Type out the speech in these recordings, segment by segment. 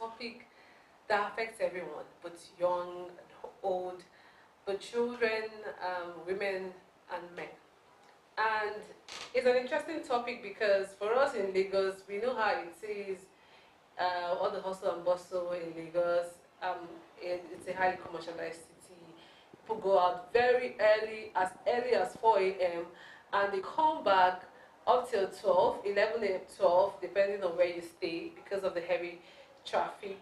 topic that affects everyone, both young and old, both children, women, and men. And it's an interesting topic because for us in Lagos, we know how it is, all the hustle and bustle in Lagos. It's a highly commercialized city. People go out very early as 4 a.m., and they come back up till 12, 11 a.m., 12, depending on where you stay because of the heavy traffic.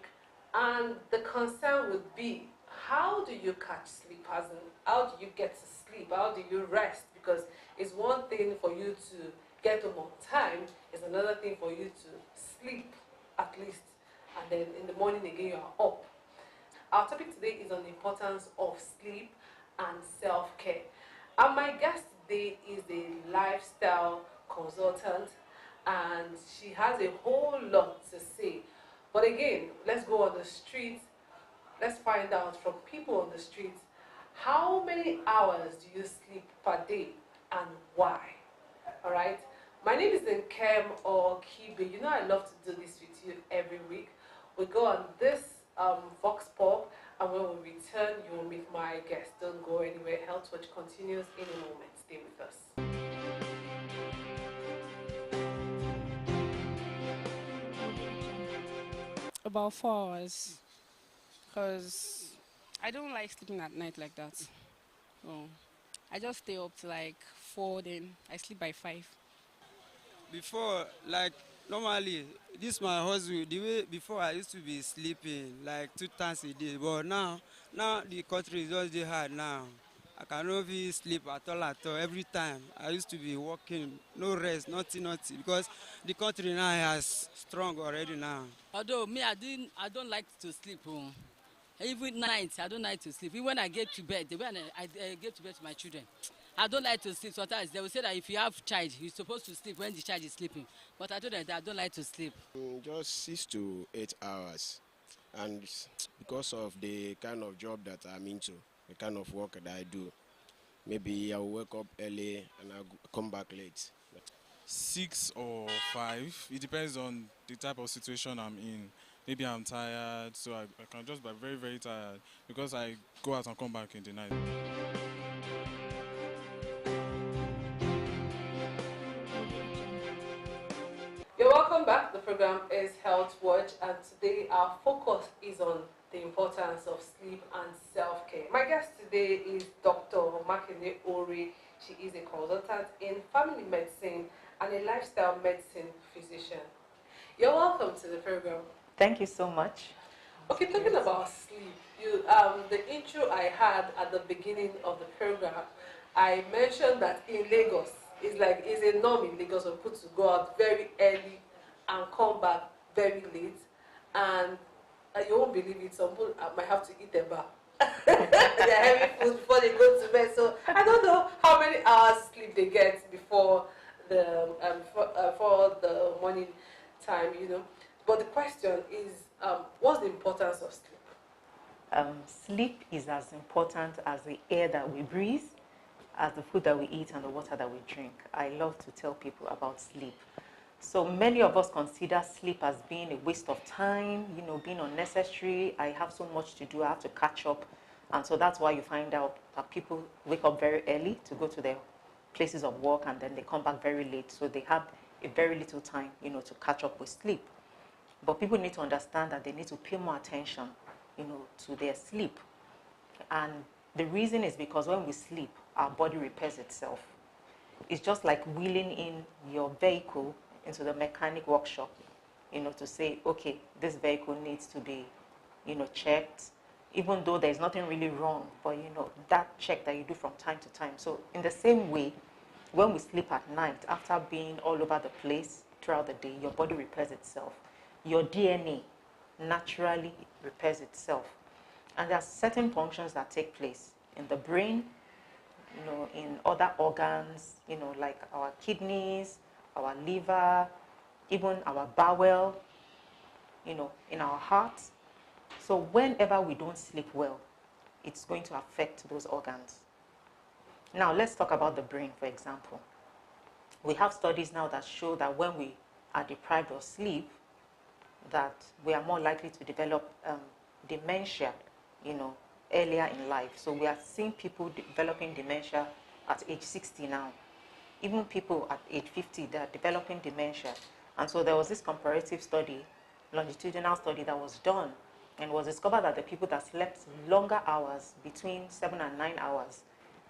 And the concern would be, how do you catch sleep? As in, how do you get to sleep? How do you rest? Because it's one thing for you to get home on time, it's another thing for you to sleep at least, and then in the morning again you are up. Our topic today is on the importance of sleep and self-care. And my guest today is a lifestyle consultant, and she has a whole lot to say. But again, let's go on the streets. Let's find out from people on the streets, how many hours do you sleep per day and why? Alright? My name is Nkem or Kibe. You know I love to do this with you every week. We go on this Vox Pop, and when we return, you will meet my guest. Don't go anywhere. Health Watch continues in a moment. Stay with us. About 4 hours, because I don't like sleeping at night like that. Oh, I just stay up to like 4, then I sleep by 5. Before, like normally, this my hustle. The way before I used to be sleeping like 2 times a day, but now the country is just dey hard now. I cannot even sleep at all. Every time I used to be working, no rest, nothing, because the country now has strong already now. Although me, I don't like to sleep. Even night, I don't like to sleep. Even when I get to bed, the way I get to bed to my children, I don't like to sleep. Sometimes they will say that if you have child, you're supposed to sleep when the child is sleeping. But I told them that I don't like to sleep. Just 6 to 8 hours, and because of the kind of job that I'm into, the kind of work that I do, maybe I will wake up early and I'll come back late. 6 or 5. It depends on the type of situation I'm in. Maybe I'm tired, so I can just be very, very tired because I go out and come back in the night. You're welcome back. The program is Health Watch, and today our focus is on the importance of sleep and self-care. My guest today is Dr. Makinde Ori. She is a consultant in family medicine and a lifestyle medicine physician. You're welcome to the program. Thank you so much. Okay, talking about sleep, the intro I had at the beginning of the program, I mentioned that in Lagos, it's a norm in Lagos for people to go out very early and come back very late, and you won't believe it, some people might have to eat eba. Their heavy food before they go to bed. So I don't know how many hours sleep they get before for the morning time. But the question is, what's the importance of sleep? Sleep is as important as the air that we breathe, as the food that we eat, and the water that we drink. I love to tell people about sleep. So many of us consider sleep as being a waste of time, being unnecessary. I have so much to do, I have to catch up. And so that's why you find out that people wake up very early to go to their places of work, and then they come back very late. So they have a very little time, to catch up with sleep. But people need to understand that they need to pay more attention, to their sleep. And the reason is because when we sleep, our body repairs itself. It's just like wheeling in your vehicle into the mechanic workshop, to say, okay, this vehicle needs to be, checked, even though there's nothing really wrong, but that check that you do from time to time. So in the same way, when we sleep at night, after being all over the place throughout the day, your body repairs itself. Your DNA naturally repairs itself. And there are certain functions that take place in the brain, in other organs, like our kidneys, our liver, even our bowel, in our heart. So whenever we don't sleep well, it's going to affect those organs. Now let's talk about the brain, for example. We have studies now that show that when we are deprived of sleep, that we are more likely to develop dementia, you know, earlier in life. So we are seeing people developing dementia at age 60 now. Even people at age 50, they are developing dementia. And so there was this comparative study, longitudinal study that was done, and it was discovered that the people that slept longer hours, between 7 and 9 hours,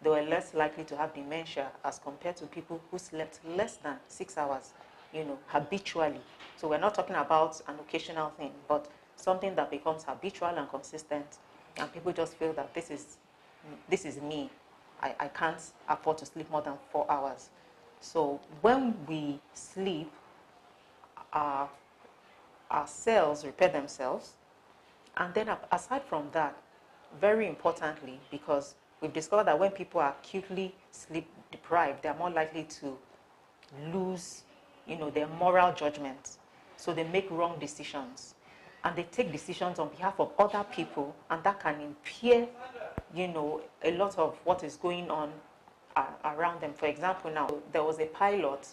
they were less likely to have dementia as compared to people who slept less than 6 hours, you know, habitually. So we're not talking about an occasional thing, but something that becomes habitual and consistent, and people just feel that this is me. I can't afford to sleep more than 4 hours. So when we sleep, our cells repair themselves. And then aside from that, very importantly, because we've discovered that when people are acutely sleep deprived, they're more likely to lose, you know, their moral judgment. So they make wrong decisions. And they take decisions on behalf of other people, and that can impair, you know, a lot of what is going on around them. For example, now, there was a pilot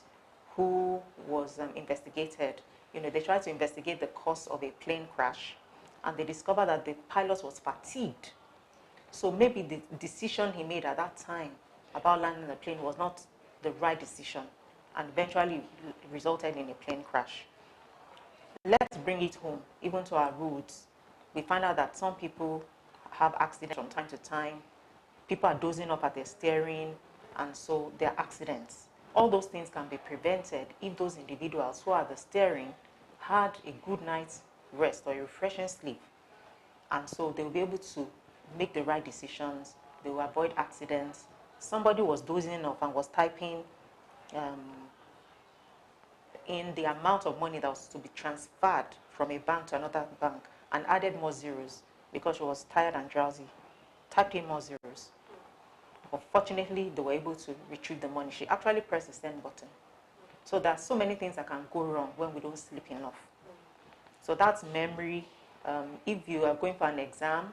who was investigated. You know, they tried to investigate the cause of a plane crash, and they discovered that the pilot was fatigued. So maybe the decision he made at that time about landing the plane was not the right decision, and eventually resulted in a plane crash. Let's bring it home, even to our roots. We find out that some people have accidents from time to time. People are dozing up at their steering, and so there are accidents. All those things can be prevented if those individuals who are at the steering had a good night's rest or a refreshing sleep. And so they will be able to make the right decisions. They will avoid accidents. Somebody was dozing off and was typing in the amount of money that was to be transferred from a bank to another bank, and added more zeros because she was tired and drowsy. Typed in more zeros. Unfortunately, they were able to retrieve the money. She actually pressed the send button. So there are so many things that can go wrong when we don't sleep enough. So that's memory. If you are going for an exam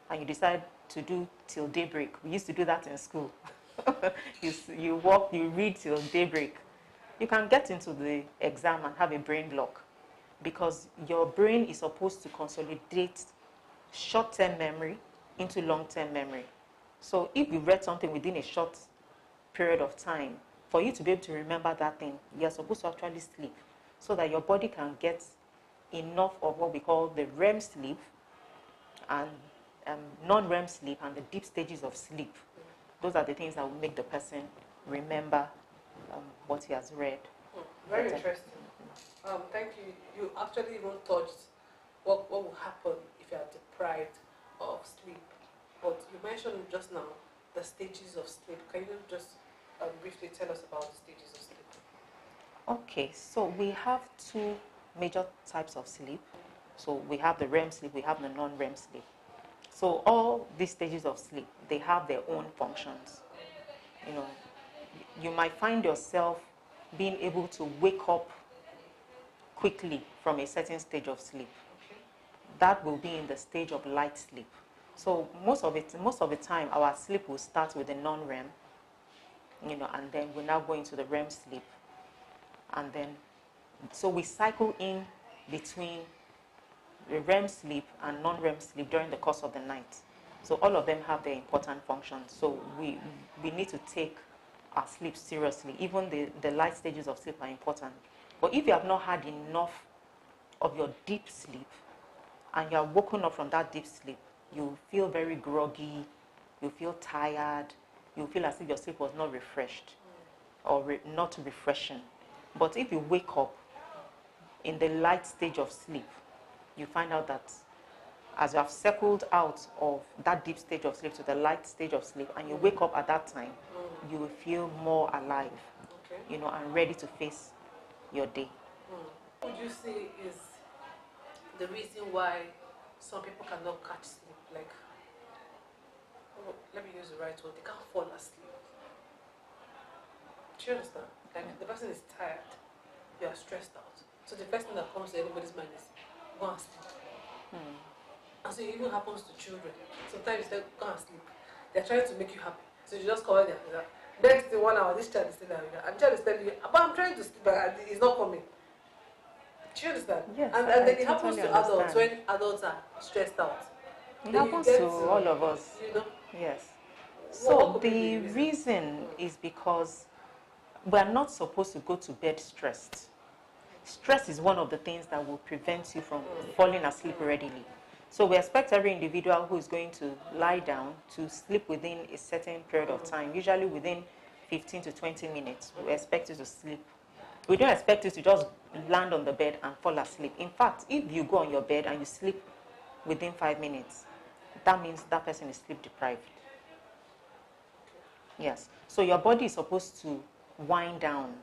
and you decide to do till daybreak, we used to do that in school. you read till daybreak. You can get into the exam and have a brain block, because your brain is supposed to consolidate short-term memory into long-term memory. So if you read something within a short period of time, for you to be able to remember that thing, you're supposed to actually sleep so that your body can get enough of what we call the REM sleep and non-REM sleep and the deep stages of sleep. Those are the things that will make the person remember what he has read. Very interesting. Thank you. You actually even touched what will happen if you are deprived of sleep. But you mentioned just now the stages of sleep. Can you just briefly tell us about the stages of sleep? Okay, so we have two major types of sleep. So we have the REM sleep, we have the non-REM sleep. So all these stages of sleep, they have their own functions. You know, you might find yourself being able to wake up quickly from a certain stage of sleep. That will be in the stage of light sleep. So most of the time, our sleep will start with the non-REM, you know, and then we now go into the REM sleep, and then so we cycle in between the REM sleep and non-REM sleep during the course of the night. So all of them have their important functions. So we need to take our sleep seriously. Even the light stages of sleep are important. But if you have not had enough of your deep sleep and you are woken up from that deep sleep, you feel very groggy, you feel tired, you feel as if your sleep was not refreshed or not refreshing. But if you wake up in the light stage of sleep, you find out that as you have circled out of that deep stage of sleep to the light stage of sleep, and you wake up at that time, you will feel more alive, you know, and ready to face your day. What would you say is the reason why some people cannot catch sleep? Like, let me use the right word, they can't fall asleep. Do you understand? Like, the person is tired, you are stressed out. So the first thing that comes to anybody's mind is, go and sleep. And so it even happens to children. Sometimes they go and sleep. They're trying to make you happy. So you just call their next in 1 hour, this child is still there. And the child is telling you, but I'm trying to sleep, but it's not coming. Do you understand? Yes, And I then it happens totally to adults when understand. adults are stressed out. It Then you happens get to all of us. you know, Yes. what So could be the the reason? reason is because we are not supposed to go to bed stressed. Stress is one of the things that will prevent you from falling asleep readily. So we expect every individual who is going to lie down to sleep within a certain period of time, usually within 15 to 20 minutes. We expect you to sleep. We don't expect you to just land on the bed and fall asleep. In fact, if you go on your bed and you sleep within 5 minutes, that means that person is sleep deprived. Yes. So your body is supposed to wind down.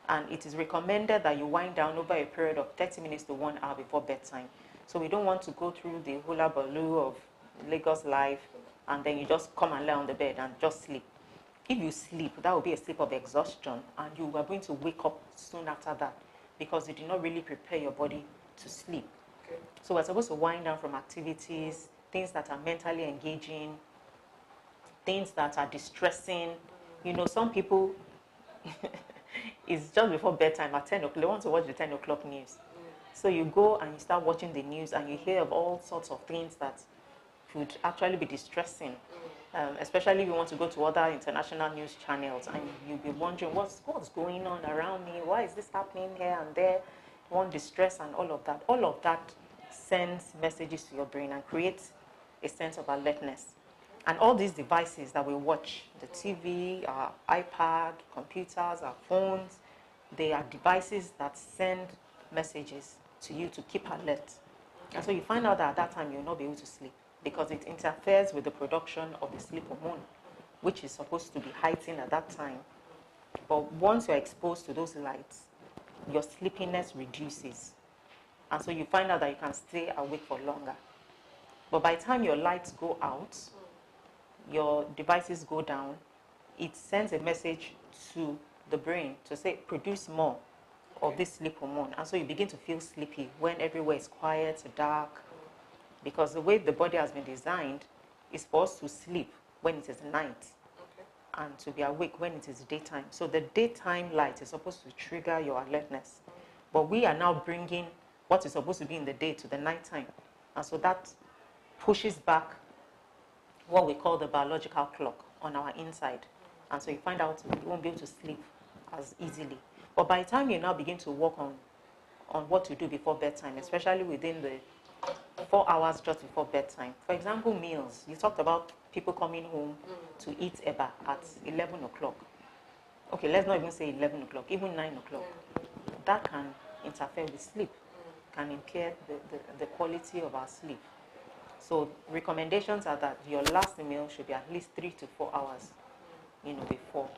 And it is recommended that you wind down over a period of 30 minutes to 1 hour before bedtime. So we don't want to go through the hula baloo of Lagos life and then you just come and lie on the bed and just sleep. If you sleep, that will be a sleep of exhaustion and you are going to wake up soon after that because you did not really prepare your body to sleep. Okay. So we're supposed to wind down from activities, things that are mentally engaging, things that are distressing. You know, some people, it's just before bedtime at 10 o'clock, they want to watch the 10 o'clock news. So you go and you start watching the news and you hear of all sorts of things that could actually be distressing. Especially if you want to go to other international news channels and you'll be wondering what's going on around me, why is this happening here and there, one distress and all of that. All of that sends messages to your brain and creates a sense of alertness. And all these devices that we watch, the TV, our iPad, computers, our phones, they are devices that send messages to you to keep alert. And so you find out that at that time you'll not be able to sleep because it interferes with the production of the sleep hormone, which is supposed to be heightened at that time. But once you're exposed to those lights, your sleepiness reduces. And so you find out that you can stay awake for longer. But by the time your lights go out, your devices go down, it sends a message to the brain to say, produce more of this sleep hormone. And so you begin to feel sleepy when everywhere is quiet, dark, because the way the body has been designed is for us to sleep when it is night and to be awake when it is daytime. So the daytime light is supposed to trigger your alertness. But we are now bringing what is supposed to be in the day to the nighttime. And so that pushes back what we call the biological clock on our inside. And so you find out you won't be able to sleep as easily. But by the time you now begin to work on what to do before bedtime, especially within the 4 hours just before bedtime. For example, meals. You talked about people coming home to eat eba at 11 o'clock. Okay, let's not even say 11 o'clock, even 9 o'clock. That can interfere with sleep, can impair the quality of our sleep. So recommendations are that your last meal should be at least 3 to 4 hours, before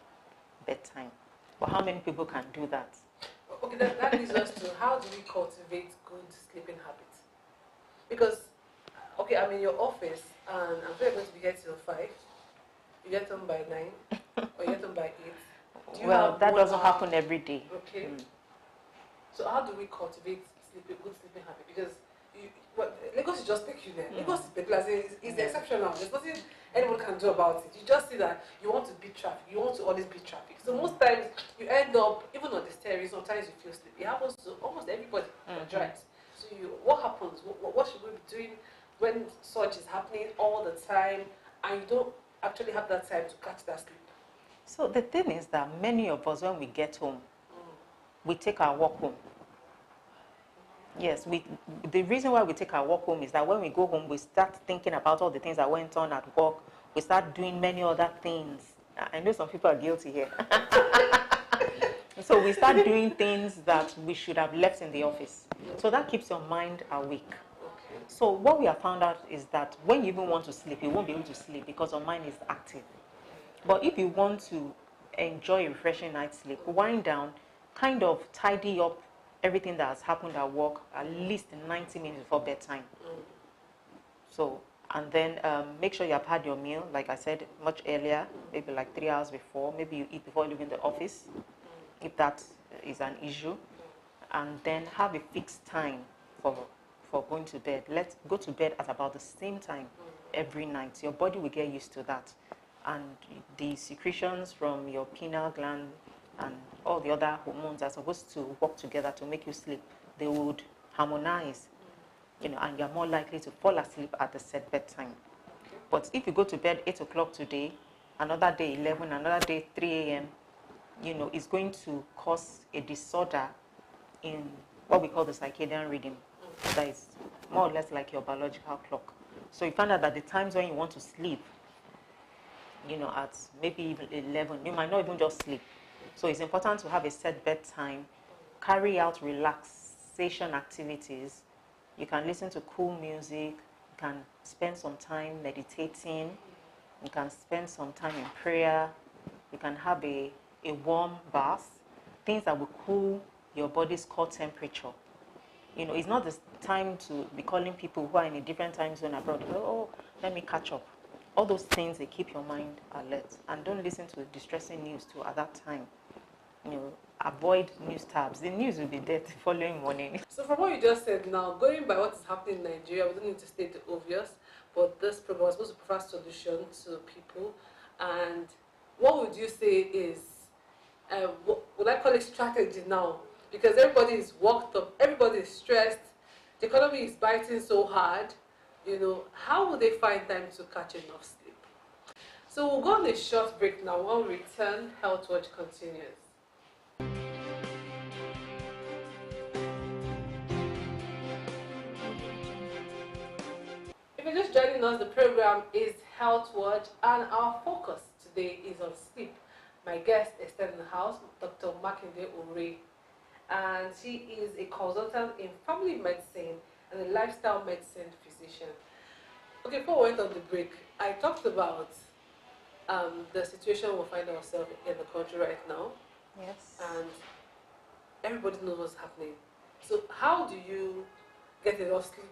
bedtime. But how many people can do that? Okay, that leads us to how do we cultivate good sleeping habits? Because, okay, I'm in your office and I'm going to be here till 5. You get home by 9 or you get home by 8. Well, that doesn't happen every day. Okay. So how do we cultivate good sleeping habit? Because Lagos is just peculiar. Lagos is peculiar. It's exceptional. There's nothing anyone can do about it. You just see that you want to beat traffic. You want to always beat traffic. So most times you end up, even on the stairs, sometimes you feel sleepy. It happens to almost everybody that drives. So what happens? What should we be doing when such is happening all the time and you don't actually have that time to catch that sleep? So the thing is that many of us, when we get home, we take our walk home. Yes, the reason why we take our walk home is that when we go home, we start thinking about all the things that went on at work. We start doing many other things. I know some people are guilty here. So we start doing things that we should have left in the office. So that keeps your mind awake. So what we have found out is that when you even want to sleep, you won't be able to sleep because your mind is active. But if you want to enjoy a refreshing night's sleep, wind down, kind of tidy up everything that has happened at work at least 90 minutes before bedtime. So, and then make sure you have had your meal, like I said, much earlier, maybe like 3 hours before. Maybe you eat before leaving the office, if that is an issue. And then have a fixed time for going to bed. Let's go to bed at about the same time every night. Your body will get used to that. And the secretions from your pineal gland and all the other hormones are supposed to work together to make you sleep they would harmonize, and you're more likely to fall asleep at the set bedtime. But if you go to bed 8 o'clock today, another day 11, another day 3 a.m., it's going to cause a disorder in what we call the circadian rhythm. That is more or less like your biological clock. So you find out that the times when you want to sleep, at maybe even 11, you might not even just sleep. So it's important to have a set bedtime, carry out relaxation activities. You can listen to cool music, you can spend some time meditating, you can spend some time in prayer, you can have a warm bath, things that will cool your body's core temperature. It's not the time to be calling people who are in a different time zone abroad. Oh, let me catch up. All those things, they keep your mind alert. And don't listen to distressing news too at that time. Avoid news tabs. The news will be there the following morning. So from what you just said now, going by what is happening in Nigeria, we don't need to state the obvious, but this program was supposed to provide solution to people. And what would you say is, what would I call it, strategy now? Because everybody is worked up, everybody is stressed, the economy is biting so hard, how will they find time to catch enough sleep? So we'll go on a short break now. When we return, Health Watch continues. If you're just joining us, the program is Health Watch, and our focus today is on sleep. My guest is still in the house, Dr. Makinde Ore, and she is a consultant in family medicine and a lifestyle medicine physician. Okay, before we went on the break, I talked about the situation we find ourselves in the country right now. Yes. And everybody knows what's happening. So how do you get enough sleep?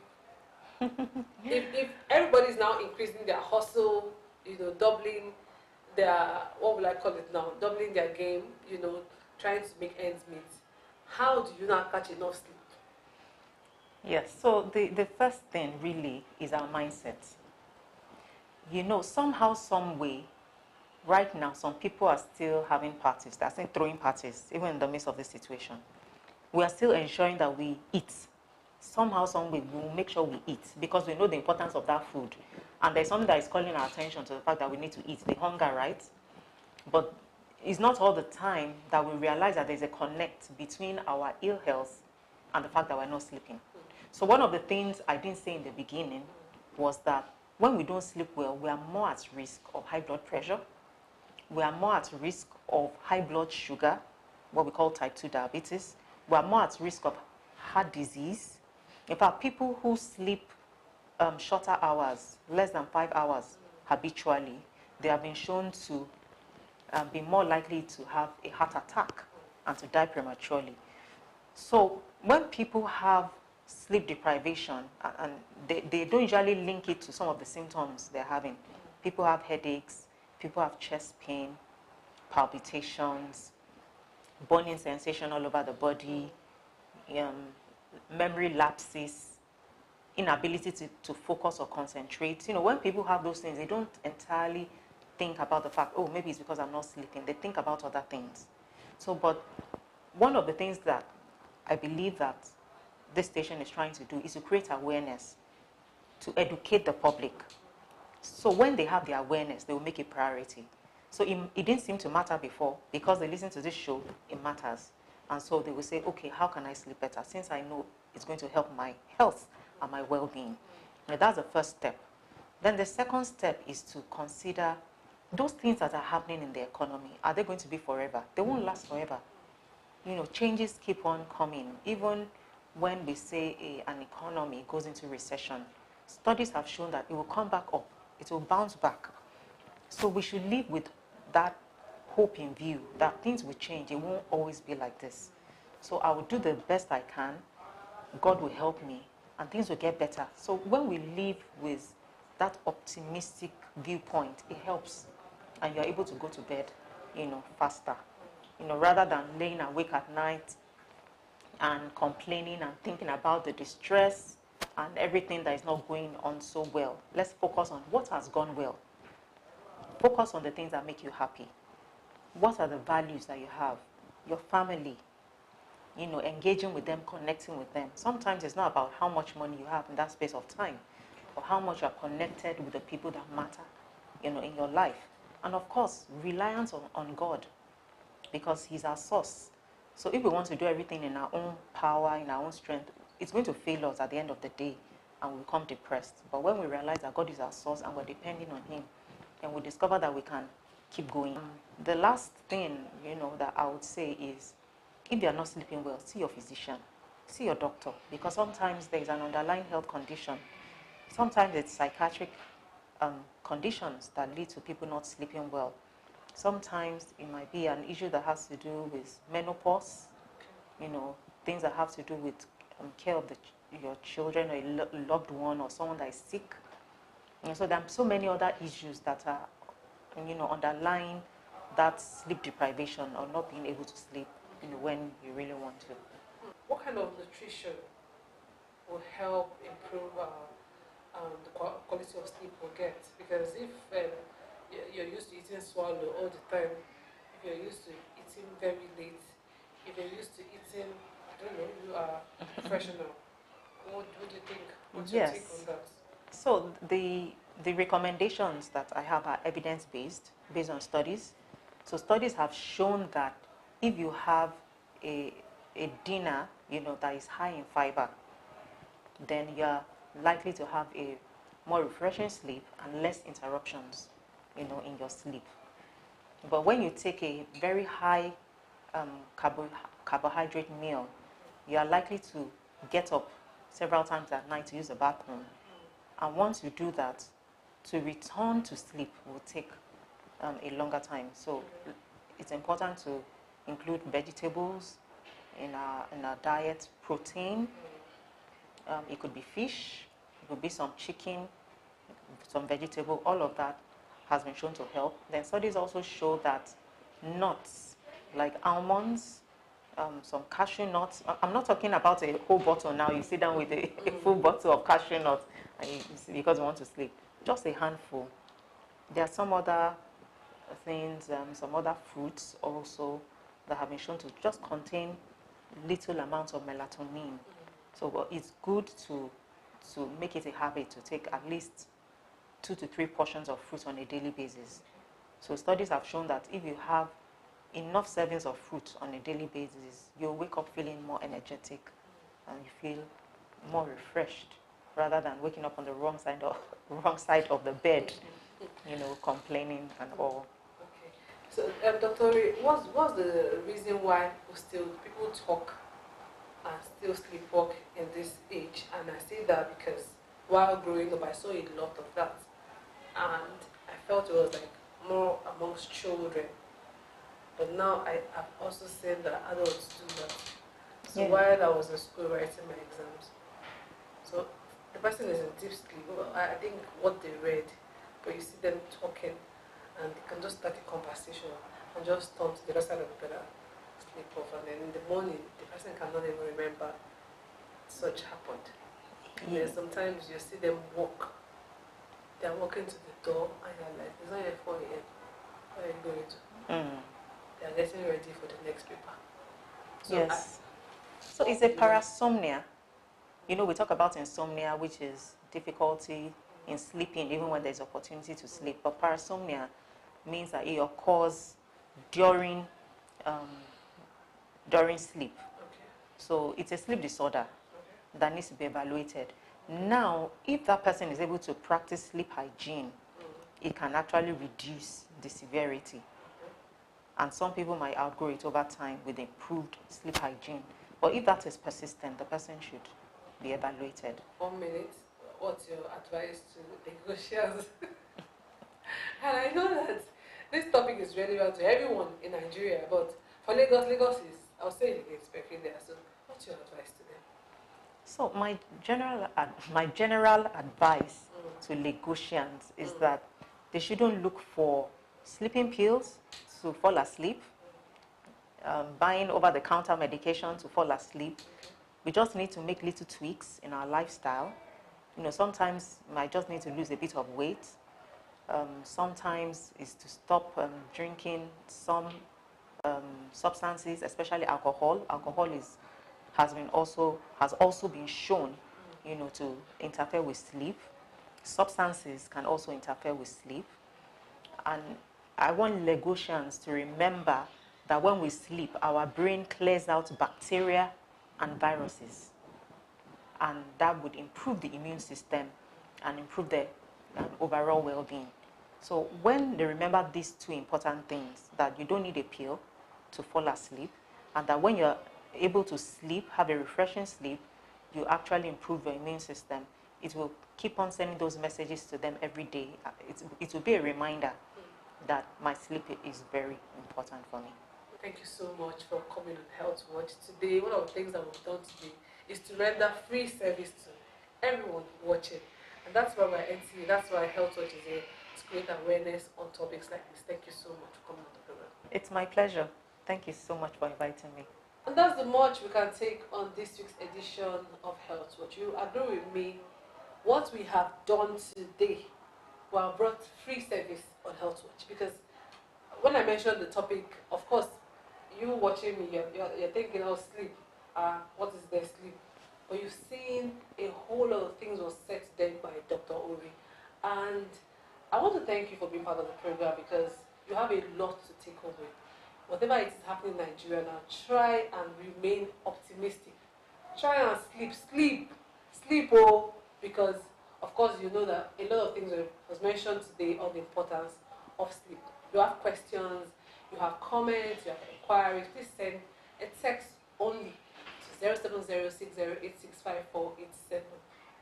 if everybody is now increasing their hustle, doubling their, what will I call it now, doubling their game, trying to make ends meet, how do you not catch enough sleep? Yes, so the first thing really is our mindset. Somehow, some way, right now, some people are still having parties. They're still throwing parties, even in the midst of this situation. We are still ensuring that we eat. Somehow, some way, we will make sure we eat because we know the importance of that food. And there's something that is calling our attention to the fact that we need to eat, the hunger, right? But it's not all the time that we realize that there's a connect between our ill health and the fact that we're not sleeping. So one of the things I didn't say in the beginning was that when we don't sleep well, we are more at risk of high blood pressure. We are more at risk of high blood sugar, what we call type 2 diabetes. We are more at risk of heart disease. In fact, people who sleep shorter hours, less than 5 hours habitually, they have been shown to be more likely to have a heart attack and to die prematurely. So when people have sleep deprivation, and they don't usually link it to some of the symptoms they're having. People have headaches, people have chest pain, palpitations, burning sensation all over the body, memory lapses, inability to focus or concentrate. When people have those things, they don't entirely think about the fact, oh, maybe it's because I'm not sleeping. They think about other things. So, but one of the things that I believe that this station is trying to do is to create awareness, to educate the public. So when they have the awareness, they will make it priority. So it didn't seem to matter before. Because they listen to this show, it matters. And so they will say, okay, how can I sleep better? Since I know it's going to help my health and my well-being. Now, that's the first step. Then the second step is to consider those things that are happening in the economy. Are they going to be forever? They won't last forever. Changes keep on coming. Even when we say an economy goes into recession, studies have shown that it will come back up. It will bounce back. So we should live with that hope in view that things will change. It won't always be like this. So I will do the best I can. God will help me and things will get better. So when we live with that optimistic viewpoint, it helps. And you're able to go to bed, faster. Rather than laying awake at night and complaining and thinking about the distress and everything that is not going on so well. Let's focus on what has gone well. Focus on the things that make you happy. What are the values that you have? Your family, engaging with them, connecting with them. Sometimes it's not about how much money you have in that space of time, or how much you're connected with the people that matter, in your life. And of course, reliance on God, because He's our source. So if we want to do everything in our own power, in our own strength, it's going to fail us at the end of the day, and we become depressed. But when we realize that God is our source and we're depending on Him, and we discover that we can keep going. The last thing, that I would say is, if you're not sleeping well, see your physician, see your doctor, because sometimes there's an underlying health condition. Sometimes it's psychiatric conditions that lead to people not sleeping well. Sometimes it might be an issue that has to do with menopause, things that have to do with care of your children or a loved one or someone that is sick. And so there are so many other issues that are, underlying that sleep deprivation or not being able to sleep, when you really want to. What kind of nutrition will help improve the quality of sleep we'll get? Because if you're used to eating swallow all the time, if you're used to eating very late, if you're used to eating, I don't know, you are professional, what do you think? What's your take on that? So the recommendations that I have are evidence-based, based on studies. So studies have shown that if you have a dinner, that is high in fiber, then you're likely to have a more refreshing sleep and less interruptions, in your sleep. But when you take a very high carbohydrate meal, you are likely to get up several times at night to use the bathroom. And once you do that, to return to sleep will take a longer time. So it's important to include vegetables in our diet, protein. It could be fish, it could be some chicken, some vegetable. All of that has been shown to help. Then studies also show that nuts like almonds, some cashew nuts. I'm not talking about a whole bottle now. You sit down with a full bottle of cashew nuts and because you want to sleep. Just a handful. There are some other things, some other fruits also that have been shown to just contain little amounts of melatonin. So it's good to make it a habit to take at least 2 to 3 portions of fruit on a daily basis. So studies have shown that if you have enough servings of fruit on a daily basis, you'll wake up feeling more energetic and you feel more refreshed, rather than waking up on the wrong side of the bed, complaining and all. Okay. So, Dr. Ray, what's the reason why people talk and still sleepwalk in this age? And I say that because while growing up, I saw a lot of that, and I felt it was like more amongst children. But now I've also seen that adults do that. So while I was in school writing my exams, so the person is in deep sleep. Well, I think what they read, but you see them talking, and they can just start a conversation and just turn to the other side of the bed and sleep off. And then in the morning, the person cannot even remember such happened. And then sometimes you see them walk. They're walking to the door, and you're like, it's not yet 4 a.m. Where are you going to? They're getting ready for the next paper. So yes. So it's a parasomnia. We talk about insomnia, which is difficulty in sleeping even when there's opportunity to sleep. But parasomnia means that it occurs during sleep. Okay. So it's a sleep disorder that needs to be evaluated. Now, if that person is able to practice sleep hygiene, it can actually reduce the severity. And some people might outgrow it over time with improved sleep hygiene. But if that is persistent, the person should be evaluated. 1 minute, what's your advice to negotiators? And I know that this topic is relevant to everyone in Nigeria, but for Lagos is, I'll say it's peculiar. So what's your advice to them? So my general advice to Lagosians is that they shouldn't look for sleeping pills to fall asleep, buying over-the-counter medication to fall asleep. We just need to make little tweaks in our lifestyle. Sometimes you might just need to lose a bit of weight. Sometimes it's to stop drinking some substances, especially alcohol. Alcohol is has also been shown, to interfere with sleep. Substances can also interfere with sleep. And I want Lagosians to remember that when we sleep, our brain clears out bacteria and viruses. And that would improve the immune system and improve the overall well-being. So when they remember these two important things, that you don't need a pill to fall asleep, and that when you're able to sleep, have a refreshing sleep, you actually improve your immune system, it will keep on sending those messages to them every day. It will be a reminder that my sleep is very important for me. Thank you so much for coming on Health Watch today. One of the things that we've done today is to render free service to everyone watching. And that's why we're NCA, that's why Health Watch is here, to create awareness on topics like this. Thank you so much for coming on the program. It's my pleasure. Thank you so much for inviting me. And that's the much we can take on this week's edition of Health Watch. You agree with me? What we have done today, we have brought free service on Health Watch, because when I mentioned the topic, of course, you watching me, you're thinking, oh, sleep. What is their sleep? But you've seen a whole lot of things was said then by Dr. Ori. And I want to thank you for being part of the program, because you have a lot to take home with. Whatever it is happening in Nigeria now, try and remain optimistic. Try and sleep, oh, because of course you know that a lot of things was mentioned today of the importance of sleep. You have questions, you have comments, you have inquiries, please send a text only to 07060865487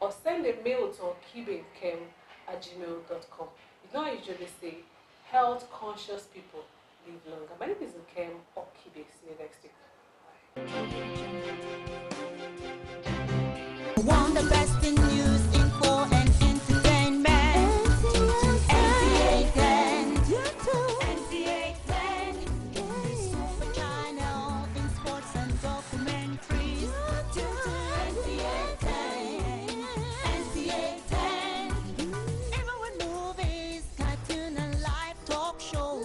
or send a mail to okibenkem@gmail.com. You know I usually say, health conscious people live longer. My name is Nkem Okibe. See you next week. Want the best in news, info, and entertainment. NCA 10. NCA 10. Super channel in sports and documentaries. NCA 10. NCA 10. Even with movies, cartoon, and live talk show.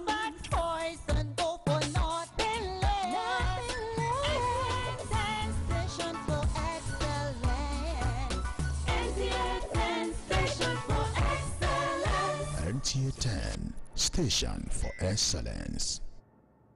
Bad boys and go for nothing less. Station for excellence. NCA 10 station for excellence. NTA 10 Station for Excellence.